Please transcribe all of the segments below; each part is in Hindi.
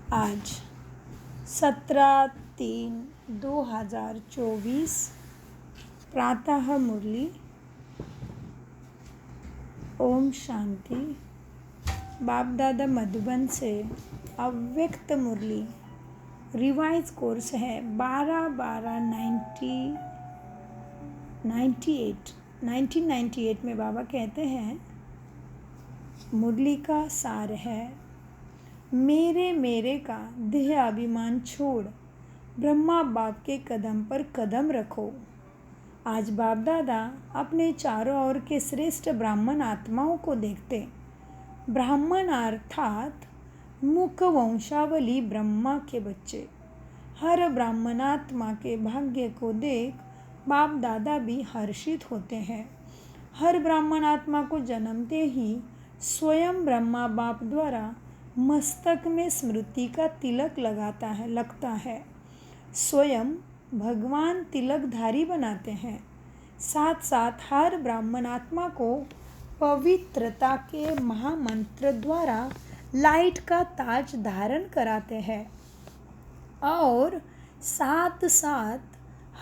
आज 17/3/2024 प्रातः मुरली। ओम शांति। बाप दादा मधुबन से अव्यक्त मुरली रिवाइज कोर्स है 1998 में बाबा कहते हैं, मुरली का सार है, मेरे का देह अभिमान छोड़ ब्रह्मा बाप के कदम पर कदम रखो। आज बाप दादा अपने चारों ओर के श्रेष्ठ ब्राह्मण आत्माओं को देखते। ब्राह्मण अर्थात मुख वंशावली ब्रह्मा के बच्चे। हर ब्राह्मण आत्मा के भाग्य को देख बाप दादा भी हर्षित होते हैं। हर ब्राह्मण आत्मा को जन्मते ही स्वयं ब्रह्मा बाप द्वारा मस्तक में स्मृति का तिलक लगता है। स्वयं भगवान तिलकधारी बनाते हैं। साथ साथ हर ब्राह्मण आत्मा को पवित्रता के महामंत्र द्वारा लाइट का ताज धारण कराते हैं और साथ साथ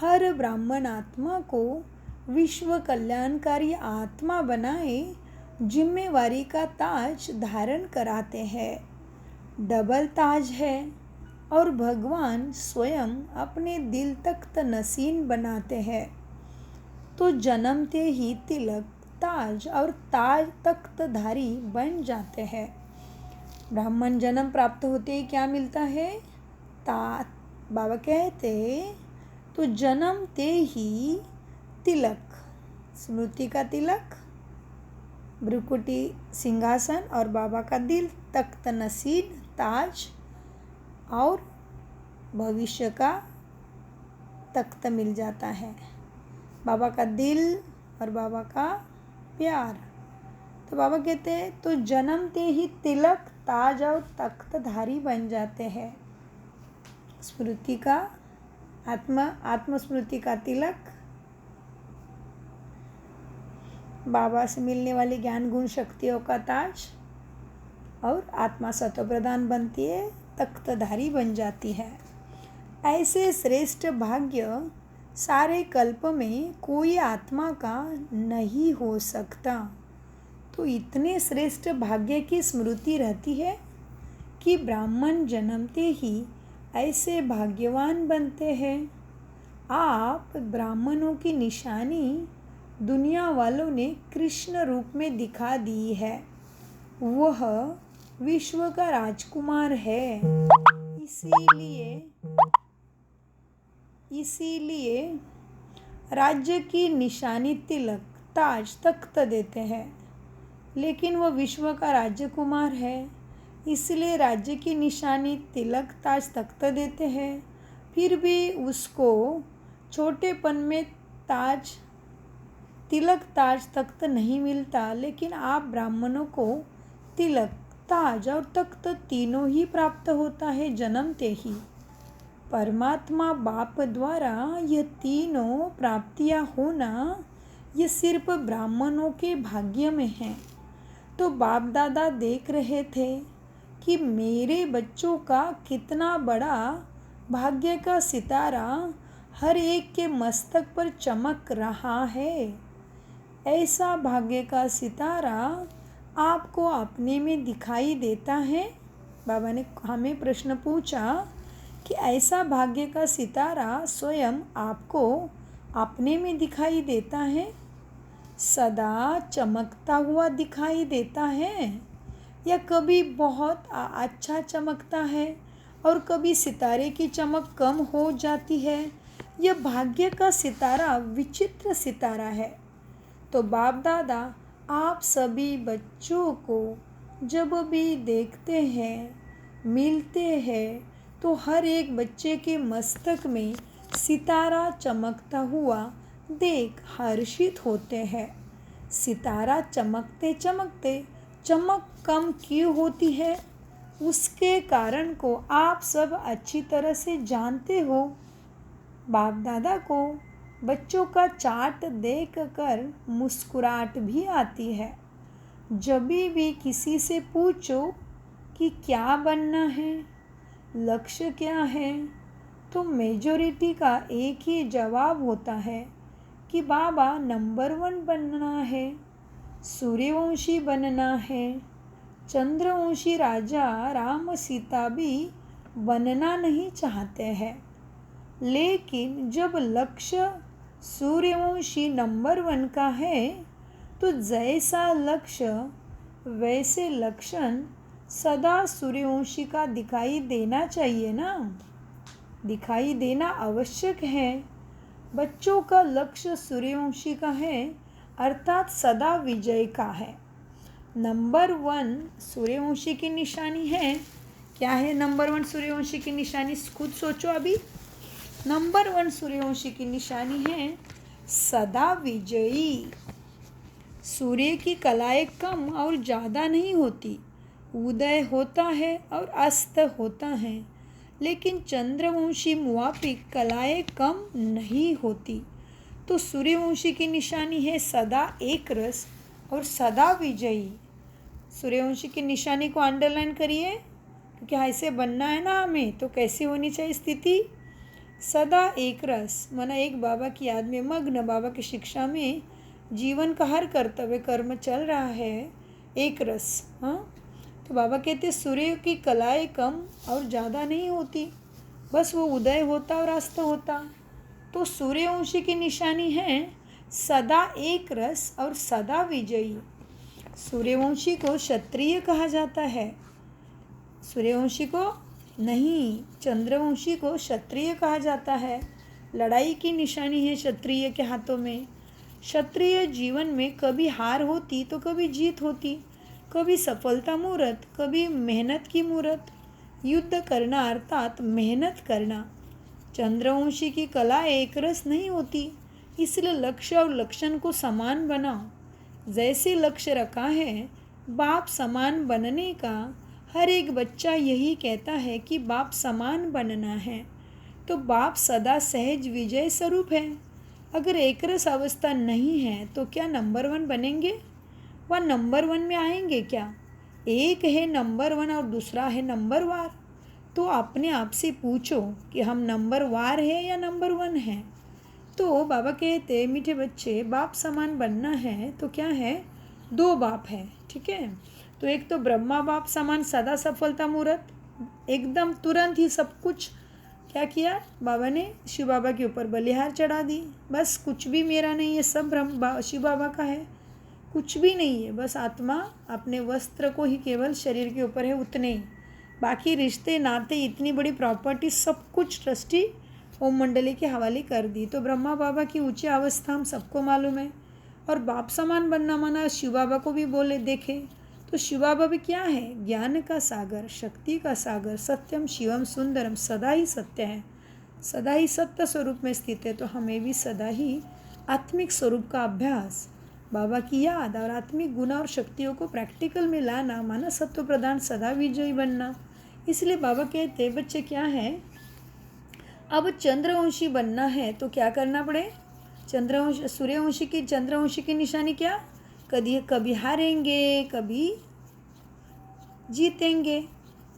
हर ब्राह्मण आत्मा को विश्व कल्याणकारी आत्मा बनाए जिम्मेवारी का ताज धारण कराते हैं। डबल ताज है और भगवान स्वयं अपने दिल तख्त नसीन बनाते हैं। तो जन्मते ही तिलक, ताज और ताज तख्तधारी बन जाते हैं। ब्राह्मण जन्म प्राप्त होते ही क्या मिलता है? बाबा कहते तो जन्मते ही तिलक, स्मृति का तिलक, भ्रुकुटी सिंहासन और बाबा का दिल, तख्त नसीन, ताज और भविष्य का तख्त मिल जाता है। बाबा का दिल और बाबा का प्यार। तो बाबा कहते हैं तो जन्मते ही तिलक, ताज और तख्तधारी बन जाते हैं। स्मृति का आत्मस्मृति का तिलक, बाबा से मिलने वाली ज्ञान गुण शक्तियों का ताज और आत्मा सत्व प्रधान बनती है, तख्तधारी बन जाती है। ऐसे श्रेष्ठ भाग्य सारे कल्प में कोई आत्मा का नहीं हो सकता। तो इतने श्रेष्ठ भाग्य की स्मृति रहती है कि ब्राह्मण जन्मते ही ऐसे भाग्यवान बनते हैं। आप ब्राह्मणों की निशानी दुनिया वालों ने कृष्ण रूप में दिखा दी है। वह विश्व का राजकुमार है। इसीलिए राज्य की निशानी तिलक, ताज, तख्त देते हैं। लेकिन वह विश्व का राजकुमार है, इसलिए राज्य की निशानी तिलक, ताज, तख्त देते हैं। फिर भी उसको छोटेपन में तिलक, ताज, तख्त नहीं मिलता। लेकिन आप ब्राह्मणों को तिलक, ताज और तख्त तीनों ही प्राप्त होता है जन्मते ही। परमात्मा बाप द्वारा यह तीनों प्राप्तियां होना यह सिर्फ ब्राह्मणों के भाग्य में है। तो बाप दादा देख रहे थे कि मेरे बच्चों का कितना बड़ा भाग्य का सितारा हर एक के मस्तक पर चमक रहा है। ऐसा भाग्य का सितारा आपको अपने में दिखाई देता है। बाबा ने हमें प्रश्न पूछा कि ऐसा भाग्य का सितारा स्वयं आपको अपने में दिखाई देता है, सदा चमकता हुआ दिखाई देता है, या कभी बहुत अच्छा चमकता है और कभी सितारे की चमक कम हो जाती है? यह भाग्य का सितारा विचित्र सितारा है। तो बाप दादा आप सभी बच्चों को जब भी देखते हैं, मिलते हैं, तो हर एक बच्चे के मस्तक में सितारा चमकता हुआ देख हर्षित होते हैं। सितारा चमकते चमकते चमक कम क्यों होती है, उसके कारण को आप सब अच्छी तरह से जानते हो। बाप दादा को बच्चों का चार्ट देखकर मुस्कुराहट भी आती है। जब भी किसी से पूछो कि क्या बनना है, लक्ष्य क्या है? तो मेजॉरिटी का एक ही जवाब होता है कि बाबा नंबर 1 बनना है, सूर्यवंशी बनना है। चंद्रवंशी राजा राम सीता भी बनना नहीं चाहते हैं, लेकिन जब लक्ष्य सूर्यवंशी नंबर 1 का है तो जैसा लक्ष्य वैसे लक्षण सदा सूर्यवंशी का दिखाई देना चाहिए ना, दिखाई देना आवश्यक है। बच्चों का लक्ष्य सूर्यवंशी का है, अर्थात सदा विजय का है। नंबर 1 सूर्यवंशी की निशानी है। क्या है नंबर 1 सूर्यवंशी की निशानी? खुद सोचो अभी। नंबर 1 सूर्यवंशी की निशानी है सदा विजयी। सूर्य की कलाएं कम और ज़्यादा नहीं होती, उदय होता है और अस्त होता है, लेकिन चंद्रवंशी मुआफिक कलाएं कम नहीं होती। तो सूर्यवंशी की निशानी है सदा एक रस और सदा विजयी। सूर्यवंशी की निशानी को अंडरलाइन करिए, क्योंकि ऐसे बनना है ना हमें, तो कैसी होनी चाहिए स्थिति? सदा एक रस, माना एक बाबा की याद में मग्न, बाबा की शिक्षा में जीवन का हर कर्तव्य कर्म चल रहा है एक रस। हाँ, तो बाबा कहते सूर्य की कलाएं कम और ज़्यादा नहीं होती, बस वो उदय होता और अस्त होता। तो सूर्यवंशी की निशानी है सदा एक रस और सदा विजयी। सूर्यवंशी को क्षत्रिय कहा जाता है, सूर्यवंशी को नहीं, चंद्रवंशी को क्षत्रिय कहा जाता है। लड़ाई की निशानी है क्षत्रिय के हाथों में। क्षत्रिय जीवन में कभी हार होती तो कभी जीत होती, कभी सफलता मुहूर्त, कभी मेहनत की मुहूर्त। युद्ध करना अर्थात मेहनत करना। चंद्रवंशी की कला एक रस नहीं होती, इसलिए लक्ष्य और लक्षण को समान बनाओ। जैसे लक्ष्य रखा है बाप समान बनने का, हर एक बच्चा यही कहता है कि बाप समान बनना है, तो बाप सदा सहज विजय स्वरूप है। अगर एकरस अवस्था नहीं है तो क्या नंबर 1 बनेंगे? वह नंबर 1 में आएंगे क्या? एक है नंबर 1 और दूसरा है नंबर वार। तो अपने आप से पूछो कि हम नंबर वार है या नंबर 1 है? तो बाबा कहते मीठे बच्चे बाप समान बनना है तो क्या है? 2 बाप है, ठीक है। तो एक तो ब्रह्मा बाप समान सदा सफलता मुहूर्त, एकदम तुरंत ही सब कुछ क्या किया बाबा ने? शिव बाबा के ऊपर बलिहार चढ़ा दी, बस कुछ भी मेरा नहीं है, सब शिव बाबा का है, कुछ भी नहीं है, बस आत्मा अपने वस्त्र को ही केवल शरीर के ऊपर है उतने ही, बाकी रिश्ते नाते इतनी बड़ी प्रॉपर्टी सब कुछ ट्रस्टी ओम मंडली के हवाले कर दी। तो ब्रह्मा बाबा की ऊंची अवस्था हम सबको मालूम है। और बाप समान बनना माना शिव बाबा को भी बोले देखे तो शिव बाबा भी क्या है? ज्ञान का सागर, शक्ति का सागर, सत्यम शिवम सुंदरम, सदा ही सत्य है, सदा ही सत्य स्वरूप में स्थित है। तो हमें भी सदा ही आत्मिक स्वरूप का अभ्यास, बाबा की याद और आत्मिक गुण और शक्तियों को प्रैक्टिकल में लाना, माना सत्व प्रदान सदा विजयी बनना। इसलिए बाबा कहते बच्चे क्या है, अब चंद्रवंशी बनना है तो क्या करना पड़े? चंद्रवंशी की निशानी क्या? कभी हारेंगे, कभी जीतेंगे।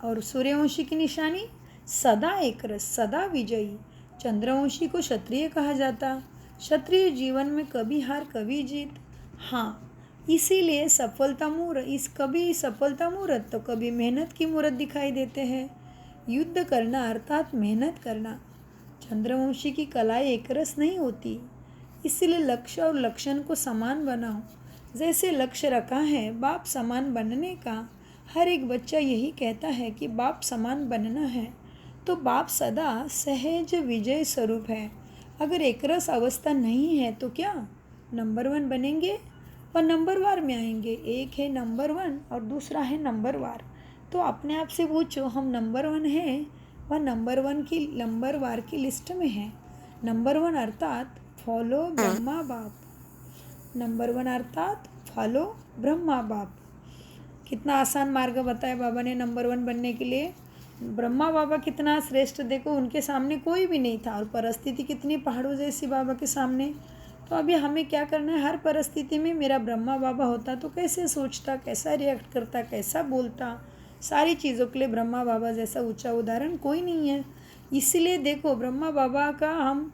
और सूर्यवंशी की निशानी सदा एक रस, सदा विजयी। चंद्रवंशी को क्षत्रिय कहा जाता, क्षत्रिय जीवन में कभी हार कभी जीत। हाँ, इसीलिए कभी सफलता मुहूर्त तो कभी मेहनत की मुहूर्त दिखाई देते हैं। युद्ध करना अर्थात मेहनत करना। चंद्रवंशी की कलाएं एक रस नहीं होती, इसीलिए लक्ष्य और लक्षण को समान बनाओ। जैसे लक्ष्य रखा है बाप समान बनने का, हर एक बच्चा यही कहता है कि बाप समान बनना है, तो बाप सदा सहज विजय स्वरूप है। अगर एकरस अवस्था नहीं है तो क्या नंबर 1 बनेंगे और नंबर वार में आएंगे? एक है नंबर 1 और दूसरा है नंबर वार। तो अपने आप से पूछो हम नंबर 1 हैं वह नंबर वार की लिस्ट में है। नंबर 1 अर्थात फॉलो ब्रह्मा बाप, नंबर 1 अर्थात फॉलो ब्रह्मा बाप। कितना आसान मार्ग बताया बाबा ने नंबर 1 बनने के लिए। ब्रह्मा बाबा कितना श्रेष्ठ, देखो उनके सामने कोई भी नहीं था और परिस्थिति कितनी पहाड़ों जैसी बाबा के सामने। तो अभी हमें क्या करना है, हर परिस्थिति में मेरा ब्रह्मा बाबा होता तो कैसे सोचता, कैसा रिएक्ट करता, कैसा बोलता, सारी चीज़ों के लिए ब्रह्मा बाबा जैसा ऊंचा उदाहरण कोई नहीं है। इसीलिए देखो ब्रह्मा बाबा का हम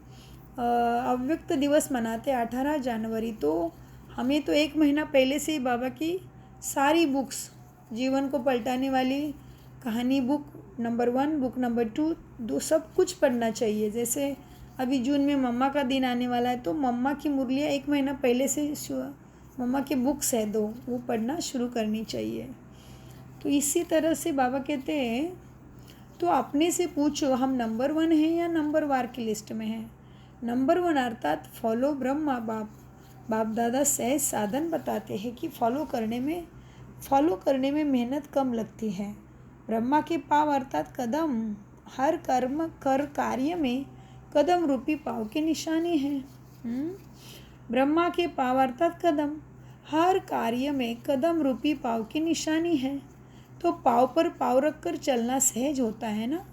अव्यक्त दिवस मनाते 18 जनवरी, तो हमें तो 1 महीना पहले से ही बाबा की सारी बुक्स, जीवन को पलटाने वाली कहानी बुक नंबर 1, बुक नंबर 2, सब कुछ पढ़ना चाहिए। जैसे अभी जून में मम्मा का दिन आने वाला है, तो मम्मा की मुरलियाँ 1 महीना पहले से मम्मा के बुक्स है 2, वो पढ़ना शुरू करनी चाहिए। तो इसी तरह से बाबा कहते हैं, तो अपने से पूछो हम नंबर 1 हैं या नंबर वार की लिस्ट में हैं। नंबर 1 अर्थात फॉलो ब्रह्मा बाप दादा सहज साधन बताते हैं कि फॉलो करने में मेहनत कम लगती है। ब्रह्मा के पाव अर्थात कदम, हर कार्य में कदम रूपी पाव की निशानी है। ब्रह्मा के पाव अर्थात कदम, हर कार्य में कदम रूपी पाव की निशानी है। तो पाव पर पाव रखकर चलना सहज होता है ना,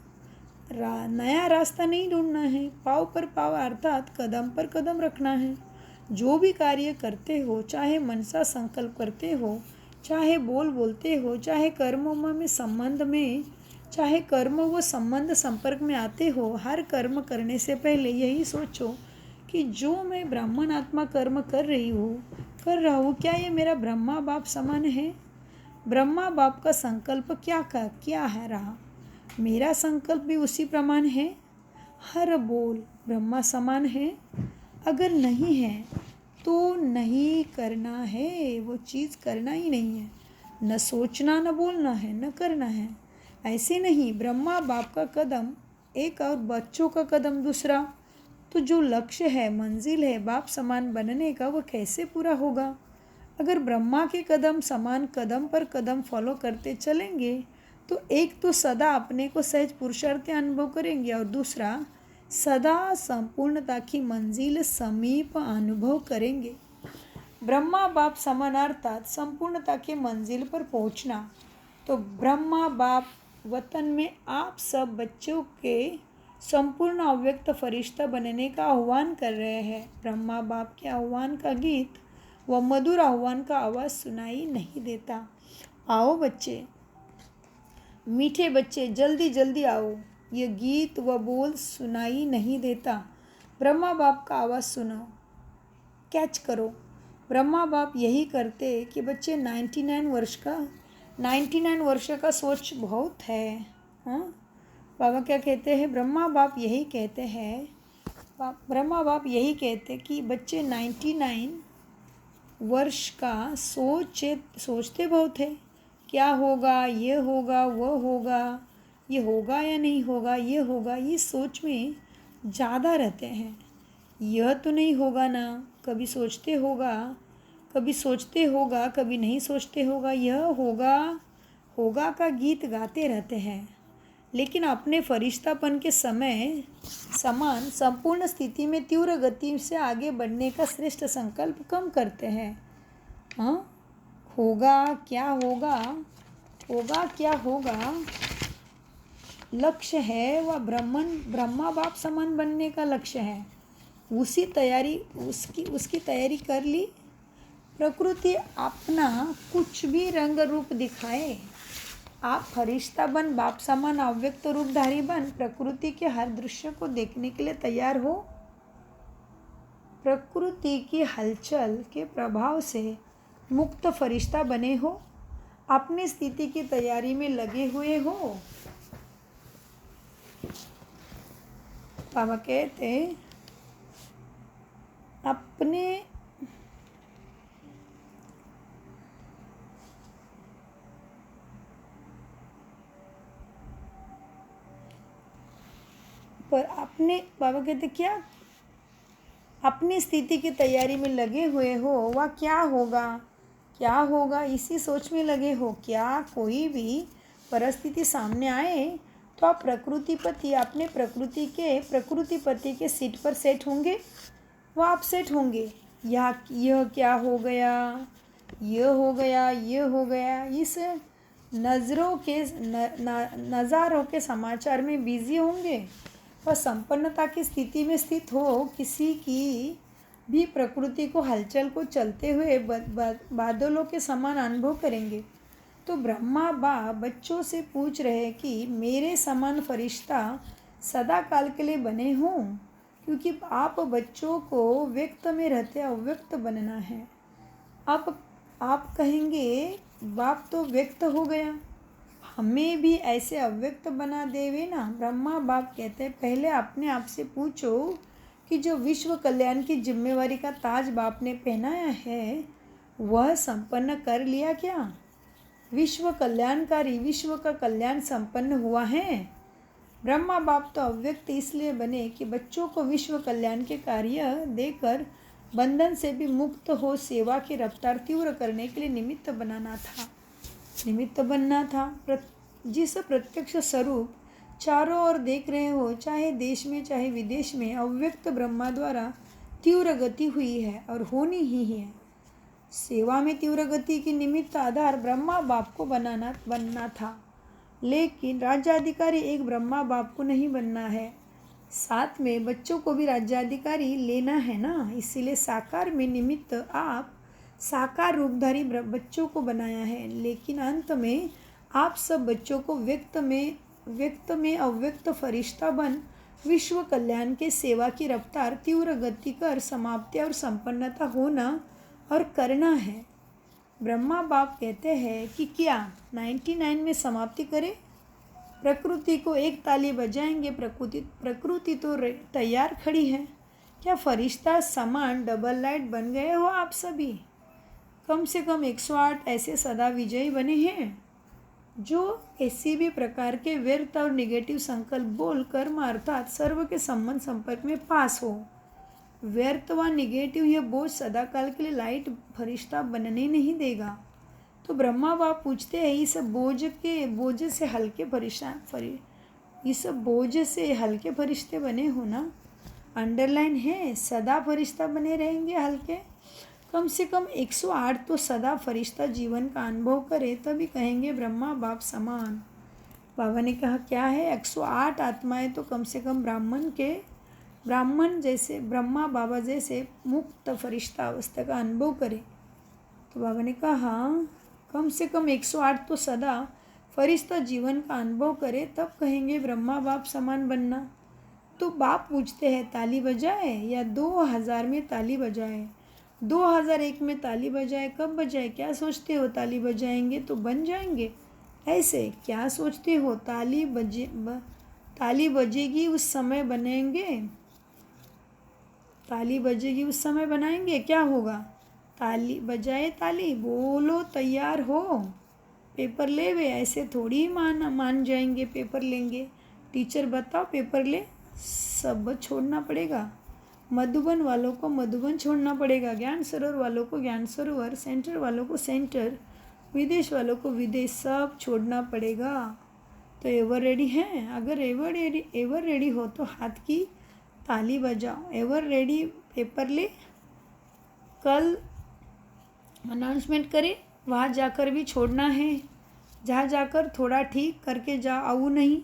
नया रास्ता नहीं ढूंढना है। पाव पर पाव अर्थात कदम पर कदम रखना है। जो भी कार्य करते हो, चाहे मनसा संकल्प करते हो, चाहे बोलते हो, चाहे कर्मों में संबंध में, चाहे कर्म व संबंध संपर्क में आते हो, हर कर्म करने से पहले यही सोचो कि जो मैं ब्राह्मण आत्मा कर्म कर रहा हूँ, क्या ये मेरा ब्रह्मा बाप समान है? ब्रह्मा बाप का संकल्प क्या है रहा, मेरा संकल्प भी उसी प्रमाण है। हर बोल ब्रह्मा समान है। अगर नहीं है तो नहीं करना है, वो चीज़ करना ही नहीं है। न सोचना, न बोलना है, न करना है। ऐसे नहीं, ब्रह्मा बाप का कदम एक और बच्चों का कदम दूसरा। तो जो लक्ष्य है, मंजिल है बाप समान बनने का, वो कैसे पूरा होगा? अगर ब्रह्मा के कदम समान कदम पर कदम फॉलो करते चलेंगे, तो एक तो सदा अपने को सहज पुरुषार्थ अनुभव करेंगे, और दूसरा सदा संपूर्णता की मंजिल समीप अनुभव करेंगे। ब्रह्मा बाप समान अर्थात संपूर्णता के मंजिल पर पहुंचना। तो ब्रह्मा बाप वतन में आप सब बच्चों के संपूर्ण अव्यक्त फरिश्ता बनने का आह्वान कर रहे हैं। ब्रह्मा बाप के आह्वान का गीत व मधुर आह्वान का आवाज़ सुनाई नहीं देता। आओ बच्चे, मीठे बच्चे, जल्दी जल्दी आओ। ये गीत व बोल सुनाई नहीं देता। ब्रह्मा बाप का आवाज़ सुनो, कैच करो। ब्रह्मा बाप यही करते कि बच्चे 99 वर्ष का सोच बहुत है। हाँ, बाबा क्या कहते हैं? ब्रह्मा बाप यही कहते कि बच्चे 99 वर्ष का सोचते बहुत है। क्या होगा, ये होगा, वह होगा, ये होगा या नहीं होगा, ये होगा, इस सोच में ज़्यादा रहते हैं। यह तो नहीं होगा ना, कभी सोचते होगा, कभी नहीं सोचते होगा। यह होगा का गीत गाते रहते हैं, लेकिन अपने फरिश्तापन के समय समान संपूर्ण स्थिति में तीव्र गति से आगे बढ़ने का श्रेष्ठ संकल्प कम करते हैं। हाँ, होगा क्या होगा लक्ष्य है, वह ब्रह्मा बाप समान बनने का लक्ष्य है। उसकी तैयारी कर ली। प्रकृति अपना कुछ भी रंग रूप दिखाए, आप फरिश्ता बन, बाप समान अव्यक्त रूपधारी बन, प्रकृति के हर दृश्य को देखने के लिए तैयार हो। प्रकृति की हलचल के प्रभाव से मुक्त फरिश्ता बने हो, अपनी स्थिति की तैयारी में लगे हुए हो। बाबा कहते बाबा कहते क्या अपनी स्थिति की तैयारी में लगे हुए हो। वह क्या होगा इसी सोच में लगे हो। क्या कोई भी परिस्थिति सामने आए तो आप अपने प्रकृतिपति के सीट पर सेट होंगे, वो आप सेट होंगे। यह क्या हो गया, ये हो गया, इस नज़ारों के समाचार में बिजी होंगे। और संपन्नता की स्थिति में स्थित हो, किसी की भी प्रकृति को हलचल को चलते हुए बादलों के समान अनुभव करेंगे। तो तो ब्रह्मा बाप बच्चों से पूछ रहे कि मेरे समान फरिश्ता सदा काल के लिए बने हों, क्योंकि आप बच्चों को व्यक्त में रहते अव्यक्त बनना है। आप कहेंगे बाप तो व्यक्त हो गया, हमें भी ऐसे अव्यक्त बना देवे ना। ब्रह्मा बाप कहते हैं पहले अपने आप से पूछो कि जो विश्व कल्याण की जिम्मेवारी का ताज बाप ने पहनाया है वह संपन्न कर लिया क्या? विश्व कल्याणकारी विश्व का कल्याण संपन्न हुआ है। ब्रह्मा बाप तो अव्यक्त इसलिए बने कि बच्चों को विश्व कल्याण के कार्य देकर बंधन से भी मुक्त हो सेवा की रफ्तार तीव्र करने के लिए निमित्त बनना था। जिस प्रत्यक्ष स्वरूप चारों ओर देख रहे हो, चाहे देश में चाहे विदेश में, अव्यक्त ब्रह्मा द्वारा तीव्र गति हुई है और होनी ही है। सेवा में तीव्र गति की निमित्त आधार ब्रह्मा बाप को बनना था, लेकिन राज्याधिकारी एक ब्रह्मा बाप को नहीं बनना है, साथ में बच्चों को भी राज्याधिकारी लेना है ना। इसीलिए साकार में निमित्त आप साकार रूपधारी बच्चों को बनाया है, लेकिन अंत में आप सब बच्चों को व्यक्त में अव्यक्त फरिश्ता बन विश्व कल्याण के सेवा की रफ्तार तीव्र गति कर समाप्ति और संपन्नता होना और करना है। ब्रह्मा बाप कहते हैं कि क्या 99 में समाप्ति करें? प्रकृति को एक ताली बजाएंगे, प्रकृति तो तैयार खड़ी है। क्या फरिश्ता समान डबल लाइट बन गए हो आप सभी? कम से कम 108 ऐसे सदा विजयी बने हैं जो किसी भी प्रकार के व्यर्थ और निगेटिव संकल्प बोल कर्म अर्थात सर्व के संबंध संपर्क में पास हो। व्यर्थ व निगेटिव यह बोझ सदाकाल के लिए लाइट फरिश्ता बनने नहीं देगा। तो ब्रह्मा बाप पूछते हैं इस बोझ से हल्के फरिश्ते बने हो ना? अंडरलाइन है, सदा फरिश्ता बने रहेंगे हल्के। कम से कम 108 तो सदा फरिश्ता जीवन का अनुभव करे तभी कहेंगे ब्रह्मा बाप समान। बाबा ने कहा क्या है? 108 आत्माएं तो कम से कम ब्राह्मण जैसे ब्रह्मा बाबा जैसे मुक्त फरिश्ता अवस्था का अनुभव करे। तो बाबा ने कहा कम से कम 108 तो सदा फरिश्ता जीवन का अनुभव करे तब कहेंगे ब्रह्मा बाप समान बनना। तो बाप पूछते हैं ताली बजाए या 2000 में ताली बजाए, 2001 में ताली बजाए, कब बजाए? क्या सोचते हो ताली बजाएंगे तो बन जाएंगे? ऐसे क्या सोचते हो ताली बजेगी उस समय बनेंगे? ताली बजेगी उस समय बनाएंगे, क्या होगा? ताली बजाए, ताली बोलो तैयार हो, पेपर ले वे। ऐसे थोड़ी मान जाएंगे पेपर लेंगे। टीचर बताओ पेपर ले, सब छोड़ना पड़ेगा। मधुबन वालों को मधुबन छोड़ना पड़ेगा, ज्ञान सरोवर वालों को ज्ञान सरोवर, सेंटर वालों को सेंटर, विदेश वालों को विदेश, सब छोड़ना पड़ेगा। तो एवर रेडी हैं? अगर एवर रेडी हो तो हाथ की ताली बजाओ। एवर रेडी, पेपर ले, कल अनाउंसमेंट करें, वहाँ जाकर भी छोड़ना है। जहाँ जाकर थोड़ा ठीक करके आओ नहीं,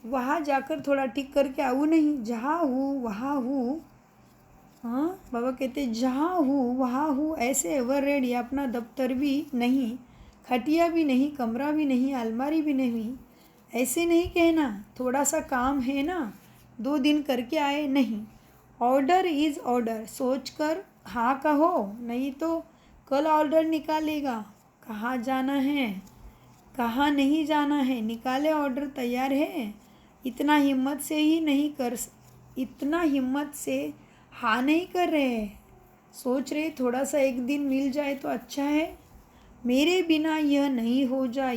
वहाँ जाकर थोड़ा ठीक करके आओ नहीं। जहाँ हूँ वहाँ हूँ। हाँ, बाबा कहते जहाँ हूँ वहाँ हूँ। ऐसे एवर रेडी, अपना दफ्तर भी नहीं, खटिया भी नहीं, कमरा भी नहीं, अलमारी भी नहीं। ऐसे नहीं कहना थोड़ा सा काम है ना 2 दिन करके आए, नहीं। ऑर्डर इज़ ऑर्डर, सोच कर हाँ कहो, नहीं तो कल ऑर्डर निकालेगा। कहाँ जाना है, कहाँ नहीं जाना है, निकाले ऑर्डर, तैयार है। इतना हिम्मत से हाँ नहीं कर रहे, सोच रहे थोड़ा सा एक दिन मिल जाए तो अच्छा है। मेरे बिना यह नहीं हो जाए,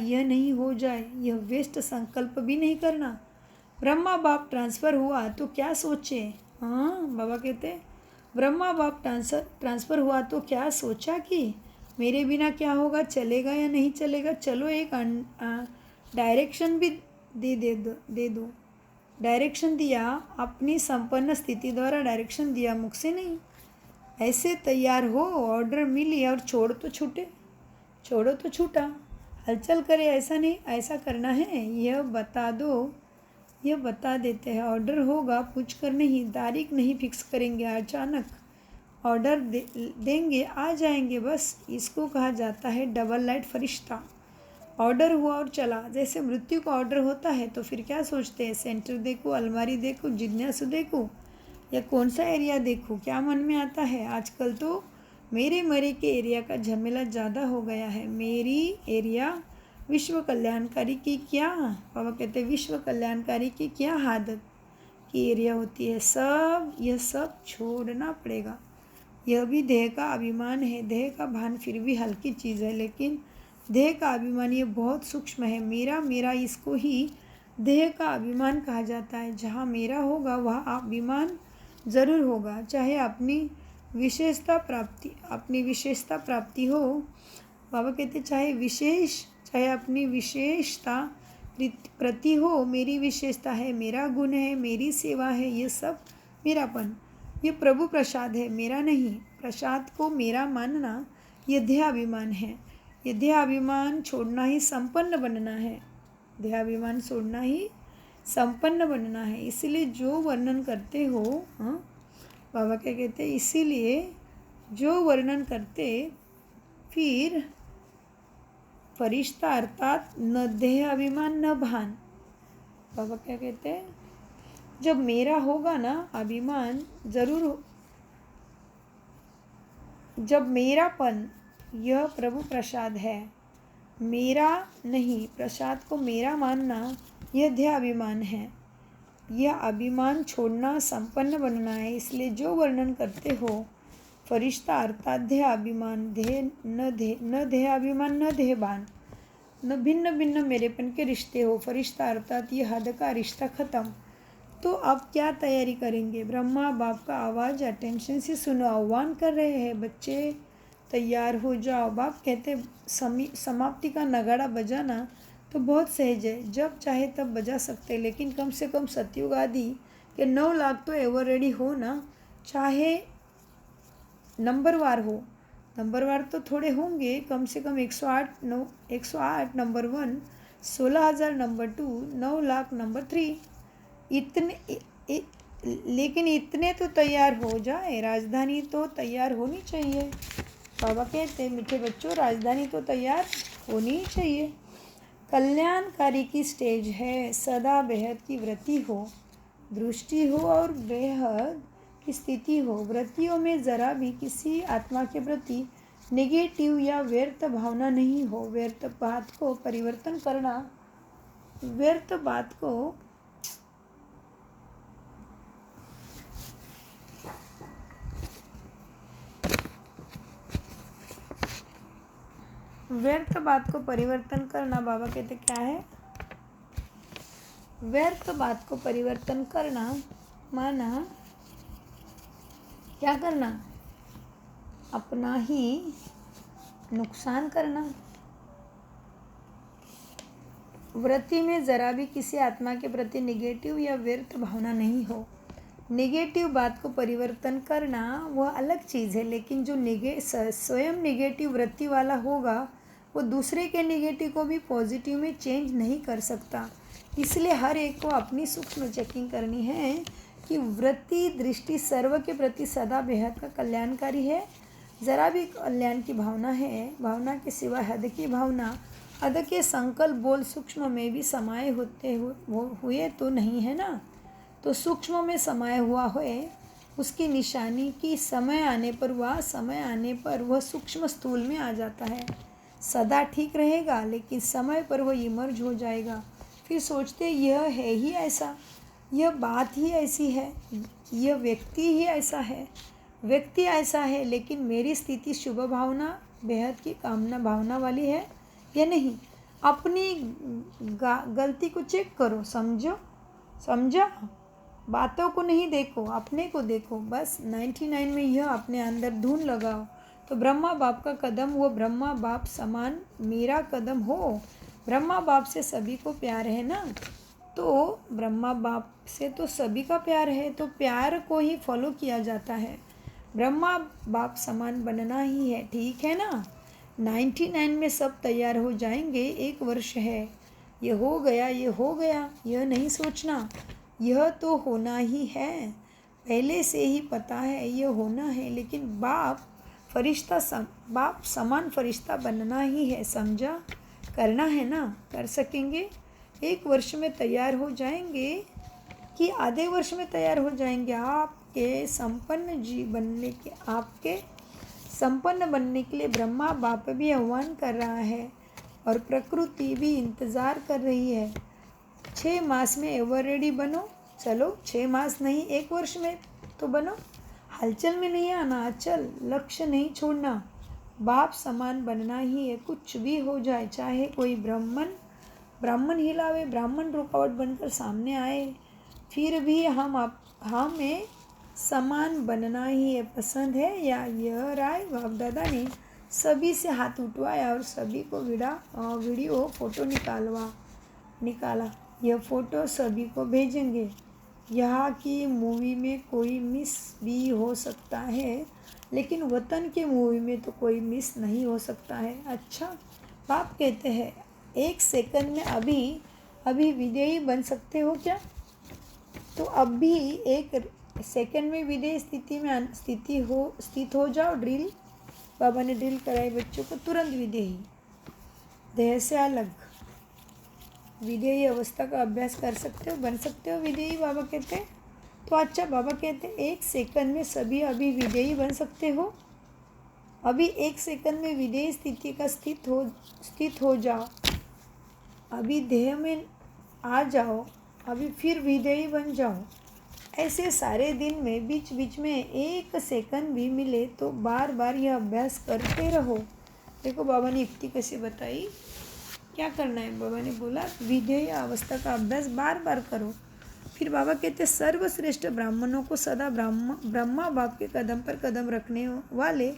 यह वेस्ट संकल्प भी नहीं करना। ब्रह्मा बाप ट्रांसफ़र हुआ तो क्या सोचे? हाँ, बाबा कहते ब्रह्मा बाप ट्रांसफ़र हुआ तो क्या सोचा कि मेरे बिना क्या होगा, चलेगा या नहीं चलेगा। चलो एक डायरेक्शन भी दे दो। डायरेक्शन दिया, अपनी संपन्न स्थिति द्वारा डायरेक्शन दिया, मुख से नहीं। ऐसे तैयार हो, ऑर्डर मिली और छोड़ो तो छूटा। हलचल करे ऐसा नहीं, ऐसा करना है, यह बता दो, यह बता देते हैं। ऑर्डर होगा, पूछ कर नहीं, तारीख नहीं फिक्स करेंगे, अचानक ऑर्डर देंगे, आ जाएंगे बस। इसको कहा जाता है डबल लाइट फरिश्ता। ऑर्डर हुआ और चला। जैसे मृत्यु का ऑर्डर होता है तो फिर क्या सोचते हैं, सेंटर देखूँ, अलमारी देखूँ, जिज्ञासु देखूँ या कौन सा एरिया देखूँ, क्या मन में आता है। आजकल तो मेरे मरे के एरिया का झमेला ज़्यादा हो गया है। मेरी एरिया विश्व कल्याणकारी की क्या, बाबा कहते हैं विश्व कल्याणकारी की क्या आदत की एरिया होती है। यह सब छोड़ना पड़ेगा। यह भी देह का अभिमान है। देह का भान फिर भी हल्की चीज़ है, लेकिन देह का अभिमान ये बहुत सूक्ष्म है। मेरा मेरा इसको ही देह का अभिमान कहा जाता है। जहाँ मेरा होगा वहाँ अभिमान ज़रूर होगा, चाहे अपनी विशेषता प्राप्ति हो। बाबा कहते चाहे अपनी विशेषता प्रति हो। मेरी विशेषता है, मेरा गुण है, मेरी सेवा है, ये सब मेरापन, ये प्रभु प्रसाद है, मेरा नहीं। प्रसाद को मेरा मानना ये देहाभिमान है। ये देहाभिमान छोड़ना ही संपन्न बनना है। देहाभिमान छोड़ना ही संपन्न बनना है। इसीलिए जो वर्णन करते हो, बाबा क्या कहते हैं, इसीलिए जो वर्णन करते फिर फरिश्ता अर्थात न देह अभिमान न भान। बाबा क्या कहते हैं, जब मेरा होगा ना अभिमान जरूर हो, जब मेरापन यह प्रभु प्रसाद है, मेरा नहीं, प्रसाद को मेरा मानना यह देह अभिमान है। यह अभिमान छोड़ना संपन्न बनना है। इसलिए जो वर्णन करते हो फरिश्ता अर्थात देह अभिमान, न देह अभिमान न देह भान, न भिन्न भिन्न मेरेपन के रिश्ते हो। फरिश्ता अर्थात ये हद का रिश्ता ख़त्म। तो अब क्या तैयारी करेंगे। ब्रह्मा बाप का आवाज़ अटेंशन से सुनो, आह्वान कर रहे हैं, बच्चे तैयार हो जाओ। बाप कहते समाप्ति का नगाड़ा बजाना तो बहुत सहज है, जब चाहे तब बजा सकते, लेकिन कम से कम सतयुग आदि के 9 लाख तो एवर रेडी हो ना। चाहे नंबरवार हो, नंबरवार तो थोड़े होंगे, कम से कम 108 नंबर 1, 16,000 नंबर 2, 9 लाख नंबर 3, लेकिन इतने तो तैयार हो जाए। राजधानी तो तैयार होनी चाहिए। बाबा कहते हैं मीठे बच्चों, राजधानी तो तैयार होनी चाहिए। कल्याणकारी की स्टेज है, सदा बेहद की वृत्ति हो, दृष्टि हो और बेहद की स्थिति हो। वृत्तियों में ज़रा भी किसी आत्मा के प्रति नेगेटिव या व्यर्थ भावना नहीं हो। व्यर्थ बात को परिवर्तन करना, व्यर्थ बात को परिवर्तन करना, बाबा कहते क्या है, व्यर्थ बात को परिवर्तन करना माना क्या करना, अपना ही नुकसान करना। वृत्ति में ज़रा भी किसी आत्मा के प्रति नेगेटिव या व्यर्थ भावना नहीं हो। नेगेटिव बात को परिवर्तन करना वह अलग चीज़ है, लेकिन जो स्वयं नेगेटिव वृत्ति वाला होगा वो दूसरे के नेगेटिव को भी पॉजिटिव में चेंज नहीं कर सकता। इसलिए हर एक को अपनी सूक्ष्म चेकिंग करनी है कि वृत्ति दृष्टि सर्व के प्रति सदा बेहद का कल्याणकारी है। ज़रा भी कल्याण की भावना है, भावना के सिवा हद की भावना, हद के संकल्प बोल सूक्ष्म में भी समाये हुए तो नहीं है ना। तो सूक्ष्म में समाया हुआ है उसकी निशानी की समय आने पर वह सूक्ष्म स्थूल में आ जाता है। सदा ठीक रहेगा, लेकिन समय पर वह इमर्ज हो जाएगा। फिर सोचते यह है ही ऐसा, यह बात ही ऐसी है, यह व्यक्ति ही ऐसा है, व्यक्ति ऐसा है, लेकिन मेरी स्थिति शुभ भावना बेहद की कामना भावना वाली है या नहीं। अपनी गलती को चेक करो, समझा, बातों को नहीं देखो, अपने को देखो। बस 99 में यह अपने अंदर धुन लगाओ तो ब्रह्मा बाप का कदम वो ब्रह्मा बाप समान मेरा कदम हो। ब्रह्मा बाप से सभी को प्यार है ना, तो ब्रह्मा बाप से तो सभी का प्यार है, तो प्यार को ही फॉलो किया जाता है। ब्रह्मा बाप समान बनना ही है, ठीक है ना। 99 में सब तैयार हो जाएंगे, 1 वर्ष है। ये हो गया, यह नहीं सोचना, यह तो होना ही है, पहले से ही पता है यह होना है। लेकिन बाप समान फरिश्ता बनना ही है, समझा। करना है ना, कर सकेंगे। 1 वर्ष में तैयार हो जाएंगे कि आधे वर्ष में तैयार हो जाएंगे। आपके संपन्न बनने के लिए ब्रह्मा बाप भी आह्वान कर रहा है और प्रकृति भी इंतज़ार कर रही है। 6 मास में एवर रेडी बनो। चलो 6 मास नहीं, 1 वर्ष में तो बनो। हलचल में नहीं आना, अचल लक्ष्य नहीं छोड़ना। बाप समान बनना ही है, कुछ भी हो जाए। चाहे कोई ब्राह्मण हिलावे, ब्राह्मण रुकावट बनकर सामने आए, फिर भी हमें समान बनना ही है। पसंद है या यह राय? बाप दादा ने सभी से हाथ उठवाया और सभी को वीडियो फोटो निकाला। यह फोटो सभी को भेजेंगे। यहाँ की मूवी में कोई मिस भी हो सकता है, लेकिन वतन के मूवी में तो कोई मिस नहीं हो सकता है। अच्छा, बाप कहते हैं 1 सेकंड में अभी विदेही बन सकते हो क्या? तो अभी 1 सेकंड में विदेही स्थित हो जाओ। ड्रिल बाबा ने ड्रिल कराई बच्चों को, तुरंत विदेही, देह से अलग विदेही अवस्था का अभ्यास कर सकते हो, बन सकते हो विदेही, बाबा कहते हैं। तो अच्छा, बाबा कहते हैं 1 सेकंड में सभी अभी विदेही बन सकते हो। अभी 1 सेकंड में विदेही स्थिति का स्थित हो जाओ। अभी देह में आ जाओ, अभी फिर विदेही बन जाओ। ऐसे सारे दिन में बीच बीच में 1 सेकंड भी मिले तो बार बार यह अभ्यास करते रहो। देखो बाबा ने युक्ति कैसे बताई, क्या करना है। बाबा ने बोला विधेय अवस्था का अभ्यास बार बार करो। फिर बाबा कहते सर्वश्रेष्ठ ब्राह्मणों को सदा ब्रह्मा बाप के कदम पर कदम रखने वाले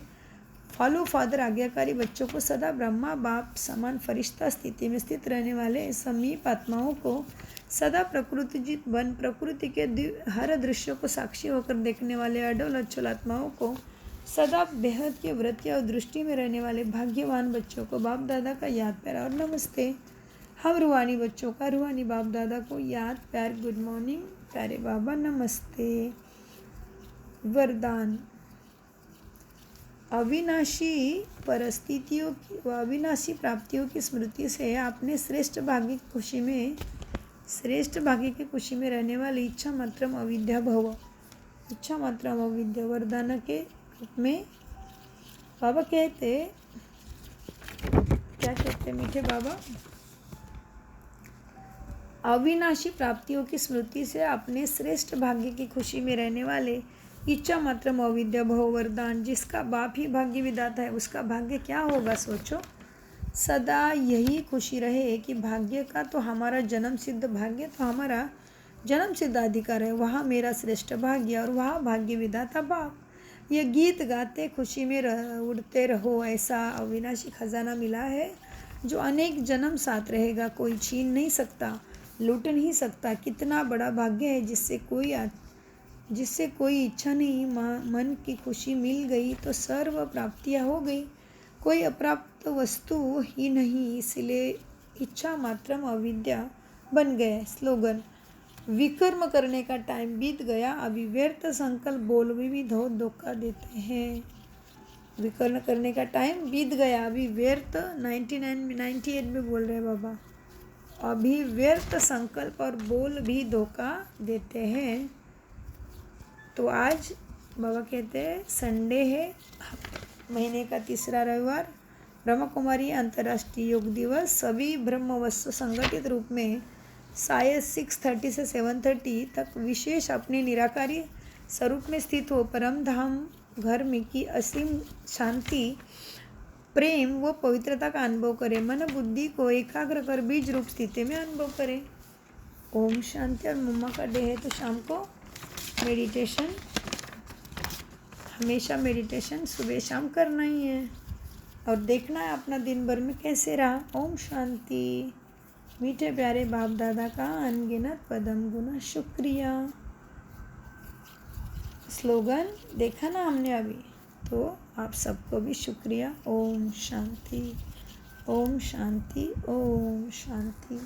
फॉलो फादर आज्ञाकारी बच्चों को सदा ब्रह्मा बाप समान फरिश्ता स्थिति में स्थित रहने वाले समीप आत्माओं को सदा प्रकृतिजित बन प्रकृति के हर दृश्य को साक्षी होकर देखने वाले अडोल अचल आत्माओं को सदा बेहद के वृत्ति और दृष्टि में रहने वाले भाग्यवान बच्चों को बाप दादा का याद प्यार और नमस्ते। हम रूहानी बच्चों का रूहानी बाप दादा को याद प्यार गुड मॉर्निंग प्यारे बाबा नमस्ते। वरदान अविनाशी परिस्थितियों की व अविनाशी प्राप्तियों की स्मृति से आपने श्रेष्ठ भाग्य की खुशी में रहने वाली इच्छा मात्रम अविद्या भव, इच्छा मात्रम अविद्या वरदान के रूप में बाबा कहते, क्या कहते मीठे बाबा, अविनाशी प्राप्तियों की स्मृति से अपने श्रेष्ठ भाग्य की खुशी में रहने वाले इच्छा मात्रम अविद्या भव वरदान। जिसका बाप ही भाग्य विधाता है उसका भाग्य क्या होगा, सोचो। सदा यही खुशी रहे कि भाग्य का तो हमारा जन्म सिद्ध भाग्य तो हमारा जन्म सिद्ध अधिकार है, वहाँ मेरा श्रेष्ठ भाग्य और वहाँ भाग्य विधाता बाप। ये गीत गाते खुशी में उड़ते रहो, ऐसा अविनाशी खजाना मिला है जो अनेक जन्म साथ रहेगा, कोई छीन नहीं सकता, लूट नहीं सकता। कितना बड़ा भाग्य है जिससे कोई इच्छा नहीं, मन की खुशी मिल गई तो सर्व प्राप्तियाँ हो गई, कोई अप्राप्त वस्तु ही नहीं, इसलिए इच्छा मात्रम अविद्या बन गए। स्लोगन विकर्म करने का टाइम बीत गया, अभी व्यर्थ संकल्प बोल भी धोखा देते हैं। विकर्म करने का टाइम बीत गया, अभी व्यर्थ 98 में बोल रहे बाबा, अभी व्यर्थ संकल्प और बोल भी धोखा देते हैं। तो आज बाबा कहते हैं संडे है, महीने का 3रा रविवार, ब्रह्म कुमारी अंतर्राष्ट्रीय योग दिवस। सभी ब्रह्मवस्तु संगठित रूप में शायद 6:30 से 7:30 तक विशेष अपने निराकारी स्वरूप में स्थित हो परम धाम घर में की असीम शांति, प्रेम व पवित्रता का अनुभव करें। मन बुद्धि को एकाग्र कर बीज रूप स्थिति में अनुभव करें। ओम शांति। और मम्मा का डे है तो शाम को मेडिटेशन, हमेशा मेडिटेशन सुबह शाम करना ही है और देखना है अपना दिन भर में कैसे रहा। ओम शांति। मीठे प्यारे बाप दादा का अनगिनत पदम गुना शुक्रिया। स्लोगन देखा ना हमने अभी, तो आप सबको भी शुक्रिया। ओम शांति, ओम शांति, ओम शांति।